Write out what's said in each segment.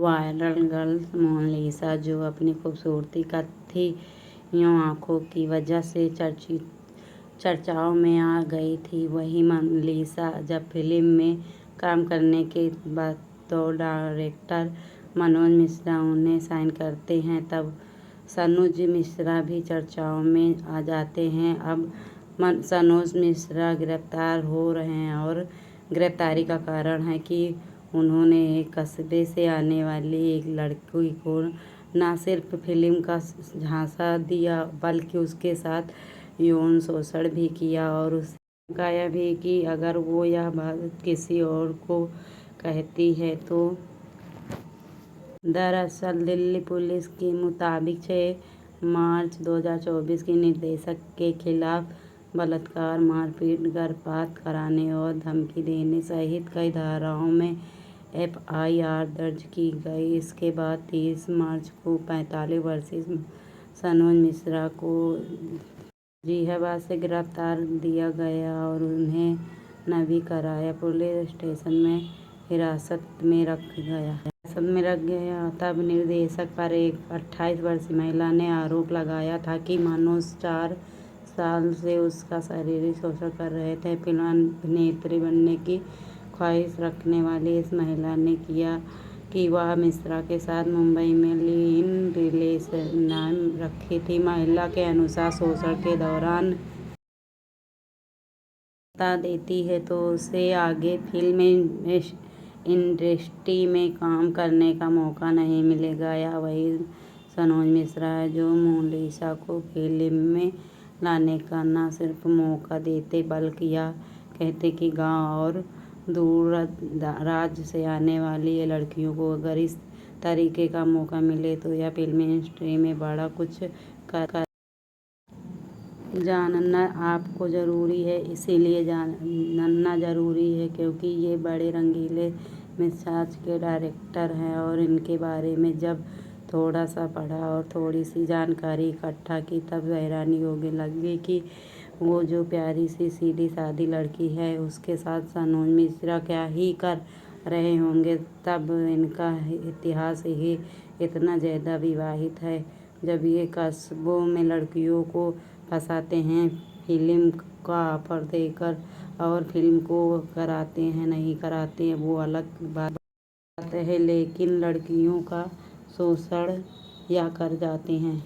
Viral girl Mona Lisa, जो अपनी खूबसूरती का थी यूं आंखों की वजह से चर्चाओं में आ गई थी, वही मोनालिसा जब फिल्म में काम करने के बाद तो डायरेक्टर मनोज मिश्रा उन्हें साइन करते हैं, तब सनोज मिश्रा भी चर्चाओं में आ जाते हैं। अब सनोज मिश्रा गिरफ्तार हो रहे हैं और गिरफ्तारी का कारण है कि उन्होंने एक कस्बे से आने वाली एक लड़की को न सिर्फ फिल्म का झांसा दिया बल्कि उसके साथ यौन शोषण भी किया और उसे धमकाया भी कि अगर वो यह बात किसी और को कहती है तो। दरअसल दिल्ली पुलिस के मुताबिक 6 मार्च 2024 की निर्देशक के खिलाफ बलात्कार, मारपीट, गर्भपात कराने और धमकी देने सहित कई धाराओं में FIR दर्ज की गई। इसके बाद 30 मार्च को 45 वर्षीय सनोज मिश्रा को जिहाबाद से गिरफ्तार दिया गया और उन्हें नबी कराया पुलिस स्टेशन में हिरासत में रख गया। तब निर्देशक पर एक 28 वर्षीय महिला ने आरोप लगाया था कि मनोज 4 साल से उसका शारीरिक शोषण कर रहे थे। फिल्म अभिनेत्री बनने की ख्वाहिश रखने वाली इस महिला ने किया कि वह मिश्रा के साथ मुंबई में लिव इन रिलेशन रखी थी। महिला के अनुसार शोषण के दौरान बता देती है तो उसे आगे फिल्म इंडस्ट्री में काम करने का मौका नहीं मिलेगा। यह वही सनोज मिश्रा है जो मोनालिसा को फिल्म में लाने का न सिर्फ मौका देते बल्कि यह कहते कि गांव और दूर दराज से आने वाली ये लड़कियों को अगर इस तरीके का मौका मिले तो यह फिल्म इंडस्ट्री में बड़ा कुछ कर जानना आपको ज़रूरी है, इसीलिए जानना ज़रूरी है क्योंकि ये बड़े रंगीले मिजाज के डायरेक्टर हैं और इनके बारे में जब थोड़ा सा पढ़ा और थोड़ी सी जानकारी इकट्ठा की तब हैरानी होने लगी कि वो जो प्यारी सी सीधी सादी लड़की है उसके साथ सनोज मिश्रा क्या ही कर रहे होंगे। तब इनका इतिहास ही इतना ज़्यादा विवाहित है। जब ये कस्बों में लड़कियों को फंसाते हैं फिल्म का ऑफर देकर और फिल्म को कराते हैं नहीं कराते हैं वो अलग बात है, लेकिन लड़कियों का शोषण या कर जाते हैं।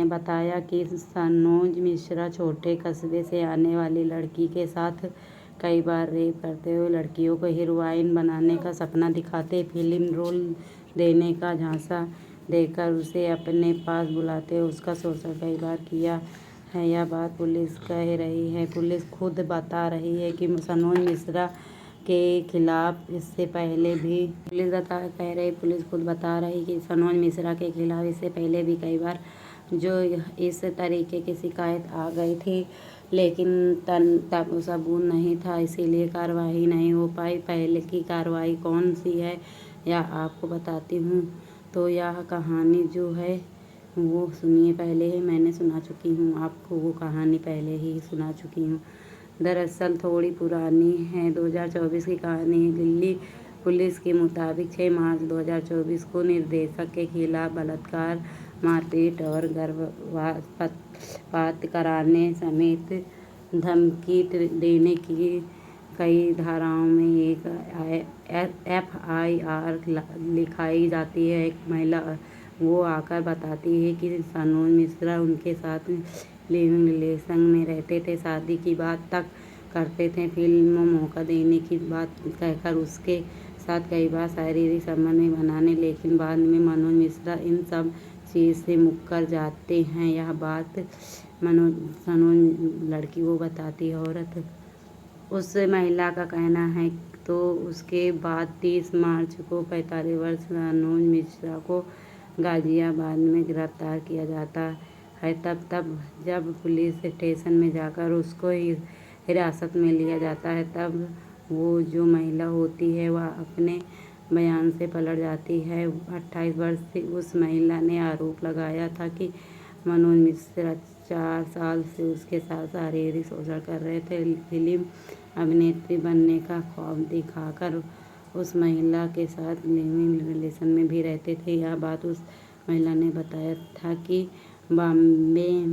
बताया कि सनोज मिश्रा छोटे कस्बे से आने वाली लड़की के साथ कई बार रेप करते हुए लड़कियों को हीरोइन बनाने का सपना दिखाते, फिल्म रोल देने का झांसा देकर उसे अपने पास बुलाते, उसका शोषण कई बार किया है। यह बात पुलिस कह रही है। पुलिस खुद बता रही है कि सनोज मिश्रा के खिलाफ इससे पहले भी सनोज मिश्रा के खिलाफ इससे पहले भी कई बार जो इस तरीके की शिकायत आ गई थी, लेकिन तब सबूत नहीं था, इसीलिए कार्रवाई नहीं हो पाई। पहले की कार्रवाई कौन सी है यह आपको बताती हूँ। तो यह कहानी जो है वो सुनिए, पहले ही मैंने सुना चुकी हूँ आपको, वो कहानी पहले ही सुना चुकी हूँ। दरअसल थोड़ी पुरानी है, 2024 की कहानी है। दिल्ली पुलिस के मुताबिक 6 मार्च 2024 को निर्देशक के खिलाफ बलात्कार, मारपीट और गर्भपात कराने समेत धमकी देने की कई धाराओं में एक FIR लिखाई जाती है। एक महिला वो आकर बताती है कि सनोज मिश्रा उनके साथ लिव इन रिलेशन में रहते थे, शादी की बात तक करते थे, फिल्म में मौका देने की बात कहकर उसके साथ कई बार शारीरिक संबंध भी बनाने, लेकिन बाद में मनोज मिश्रा इन सब चीज़ से मुकर जाते हैं। यह बात सनोज लड़की वो बताती है, औरत उस महिला का कहना है। तो उसके बाद 30 मार्च को 45 वर्ष सनोज मिश्रा को गाजियाबाद में गिरफ्तार किया जाता है। तब जब पुलिस स्टेशन में जाकर उसको हिरासत में लिया जाता है तब वो जो महिला होती है वह अपने बयान से पलट जाती है। 28 वर्ष की उस महिला ने आरोप लगाया था कि मनोज मिश्रा 4 साल से उसके साथ शारीरिक शोषण कर रहे थे। फिल्म अभिनेत्री बनने का ख्वाब दिखाकर उस महिला के साथ लिविंग रिलेशन में भी रहते थे। यह बात उस महिला ने बताया था कि बॉम्बे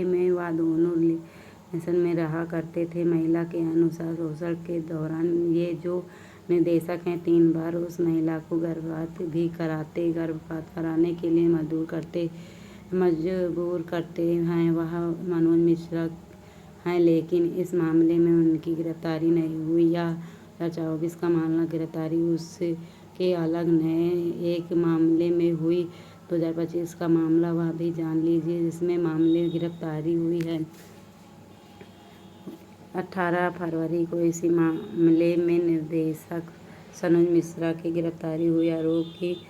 में वह दोनों रिलेशन में रहा करते थे। महिला के अनुसार शोषण के दौरान ये जो निदेशक हैं 3 बार उस महिला को गर्भपात कराने के लिए मजबूर करते हैं। वह मनोज मिश्रा हैं, लेकिन इस मामले में उनकी गिरफ्तारी नहीं हुई। यह 2024 का मामला गिरफ्तारी उसके अलग नए एक मामले में हुई। 2025 का मामला वह भी जान लीजिए जिसमें मामले गिरफ्तारी हुई है। 18 फरवरी को इसी मामले में निर्देशक सनोज मिश्रा की गिरफ्तारी हुई। आरोपी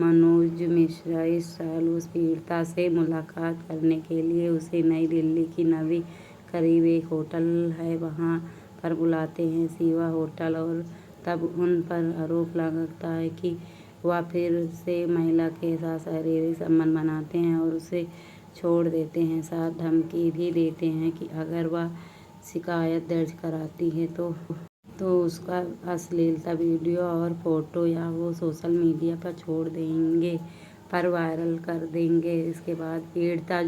मनोज मिश्रा इस साल उस पीड़िता से मुलाकात करने के लिए उसे नई दिल्ली की नवी करीब एक होटल है वहां पर बुलाते हैं, शिवा होटल, और तब उन पर आरोप लगता है कि वह फिर से महिला के साथ शारीरिक संबंध बनाते हैं और उसे छोड़ देते हैं। साथ धमकी भी देते हैं कि अगर वह शिकायत दर्ज कराती है तो उसका अश्लीलता वीडियो और फोटो या वो सोशल मीडिया पर छोड़ देंगे, पर वायरल कर देंगे। इसके बाद पीड़िता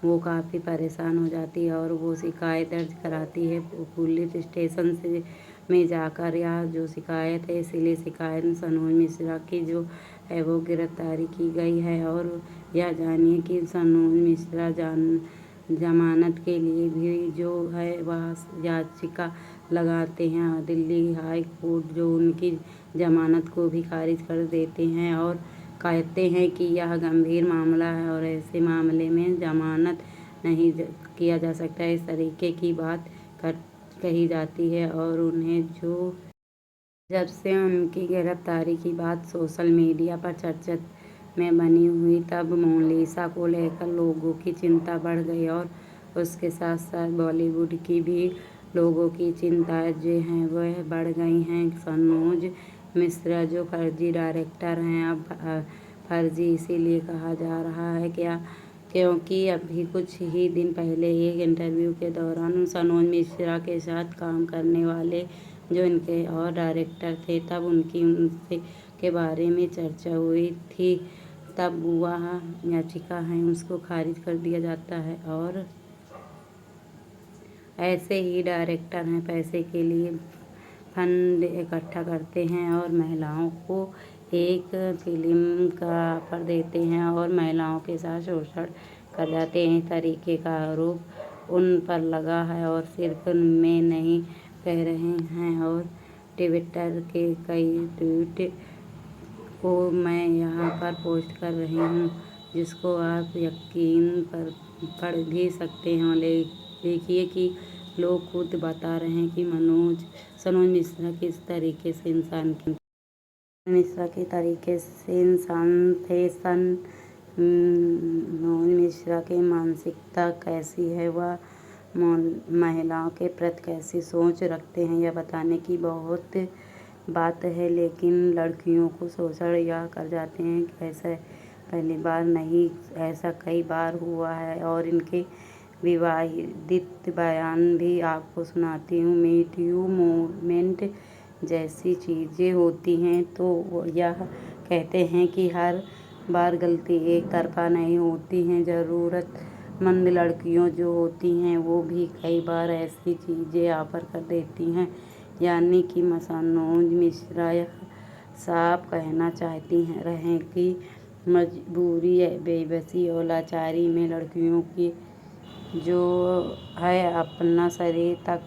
वो काफ़ी परेशान हो जाती है और वो शिकायत दर्ज कराती है पुलिस स्टेशन में जाकर। यह जो शिकायत है, इसलिए शिकायत सनोज मिश्रा की जो है वो गिरफ्तारी की गई है। और यह जानिए कि सनोज मिश्रा जमानत के लिए भी जो है वह याचिका लगाते हैं। दिल्ली हाई कोर्ट जो उनकी जमानत को भी खारिज कर देते हैं और कहते हैं कि यह गंभीर मामला है और ऐसे मामले में जमानत नहीं किया जा सकता। इस तरीके की बात कही जाती है। और उन्हें जब से उनकी गिरफ्तारी की बात सोशल मीडिया पर चर्चा में बनी हुई, तब मोनालिसा को लेकर लोगों की चिंता बढ़ गई और उसके साथ साथ बॉलीवुड की भी लोगों की चिंताएं जो हैं वह बढ़ गई हैं। सनोज मिश्रा जो फर्जी डायरेक्टर हैं, अब फर्जी इसीलिए कहा जा रहा है क्योंकि अभी कुछ ही दिन पहले एक इंटरव्यू के दौरान सनोज मिश्रा के साथ काम करने वाले जो इनके और डायरेक्टर थे, तब उनसे के बारे में चर्चा हुई थी। तब वह याचिका है उसको खारिज कर दिया जाता है। और ऐसे ही डायरेक्टर हैं पैसे के लिए फंड इकट्ठा करते हैं और महिलाओं को एक फिल्म का ऑफर देते हैं और महिलाओं के साथ शोषण कर जाते हैं। इस तरीके का आरोप उन पर लगा है और सिर्फ में नहीं कह रहे हैं। और ट्विटर के कई ट्वीट को मैं यहाँ पर पोस्ट कर रही हूँ जिसको आप यकीन पर पढ़ भी सकते हैं। देखिए कि लोग खुद बता रहे हैं कि सनोज मिश्रा किस तरीके से इंसान थे। सनोज मिश्रा की मानसिकता कैसी है, वह महिलाओं के प्रति कैसी सोच रखते हैं, यह बताने की बहुत बात है। लेकिन लड़कियों को शोषण या कर जाते हैं ऐसा पहली बार नहीं, ऐसा कई बार हुआ है। और इनके विवादित बयान भी आपको सुनाती हूँ। मीट यू मूवमेंट जैसी चीज़ें होती हैं तो यह कहते हैं कि हर बार गलती एक तरफा नहीं होती हैं। ज़रूरतमंद लड़कियों जो होती हैं वो भी कई बार ऐसी चीज़ें ऑफर कर देती हैं। यानी कि सनोज मिश्रा यह साफ कहना चाहती रहें कि मजबूरी, बेबसी और लाचारी में लड़कियों की जो है अपना शरीर तक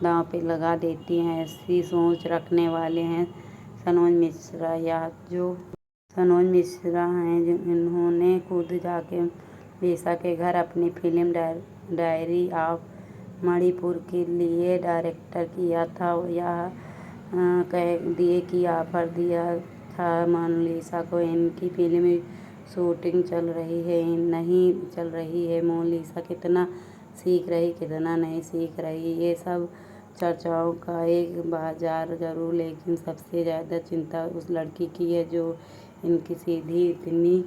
दांव पे लगा देती हैं। ऐसी सोच रखने वाले हैं सनोज मिश्रा। सनोज मिश्रा हैं इन्होंने खुद जाके लिसा के घर अपनी फिल्म डायरी ऑफ मणिपुर के लिए डायरेक्टर किया था। यह कह दिए कि ऑफर दिया था मोनालिसा को। इनकी फिल्म शूटिंग चल रही है नहीं चल रही है, मोनालिसा कितना सीख रही कितना नहीं सीख रही, ये सब चर्चाओं का एक बाजार जरूर। लेकिन सबसे ज़्यादा चिंता उस लड़की की है जो इनकी सीधी इतनी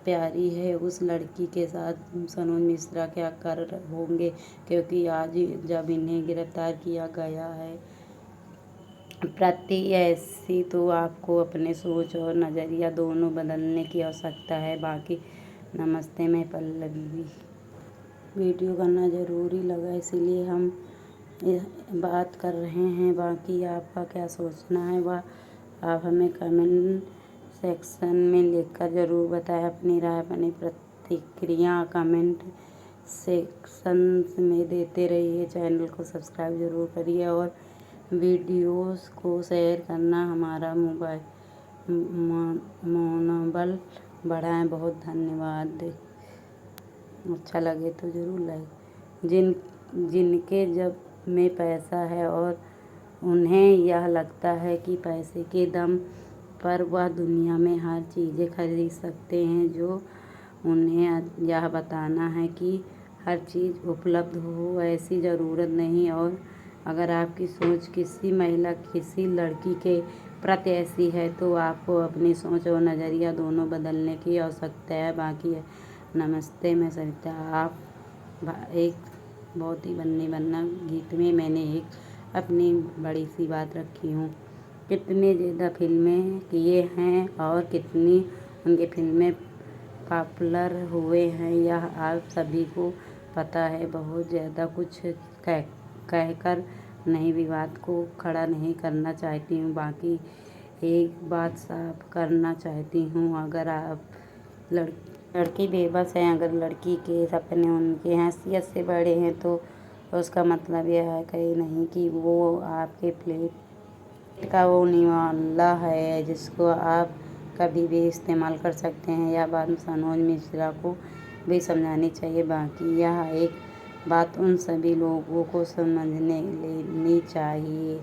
प्यारी है उस लड़की के साथ सनोज मिश्रा क्या कर होंगे, क्योंकि आज जब इन्हें गिरफ्तार किया गया है प्रति ऐसी तो आपको अपने सोच और नज़रिया दोनों बदलने की आवश्यकता है। बाकी नमस्ते, मैं पल्लवी। वीडियो करना ज़रूरी लगा इसीलिए हम यह बात कर रहे हैं। बाकी आपका क्या सोचना है वह आप हमें कमेंट सेक्शन में लिखकर ज़रूर बताएं अपनी राय, अपनी प्रतिक्रिया कमेंट सेक्शन में देते रहिए। चैनल को सब्सक्राइब ज़रूर करिए और वीडियोस को शेयर करना हमारा मनोबल बढ़ाएं। बहुत धन्यवाद। अच्छा लगे तो ज़रूर लाइक। जिनके जब में पैसा है और उन्हें यह लगता है कि पैसे के दम पर वह दुनिया में हर चीज़ें खरीद सकते हैं, जो उन्हें यह बताना है कि हर चीज़ उपलब्ध हो, ऐसी ज़रूरत नहीं। और अगर आपकी सोच किसी महिला किसी लड़की के प्रति ऐसी है तो आपको अपनी सोच और नज़रिया दोनों बदलने की आवश्यकता है। बाकी नमस्ते, मैं सरिता। आप एक बहुत ही बन्नी बन्ना गीत में मैंने एक अपनी बड़ी सी बात रखी हूँ। कितनी ज़्यादा फिल्में किए हैं और कितनी उनकी फिल्में पॉपुलर हुए हैं यह आप सभी को पता है। बहुत ज़्यादा कुछ कहकर नहीं विवाद को खड़ा नहीं करना चाहती हूँ। बाकी एक बात साफ करना चाहती हूँ, अगर आप लड़की बेबस है, अगर लड़की के सपने उनकी हैसियत से बड़े हैं तो उसका मतलब यह है कहीं नहीं कि वो आपके प्लेट का वो निवाला है जिसको आप कभी भी इस्तेमाल कर सकते हैं। यह बात सनोज मिश्रा को भी समझानी चाहिए। बाकी यह एक बात उन सभी लोगों को समझने लेनी चाहिए।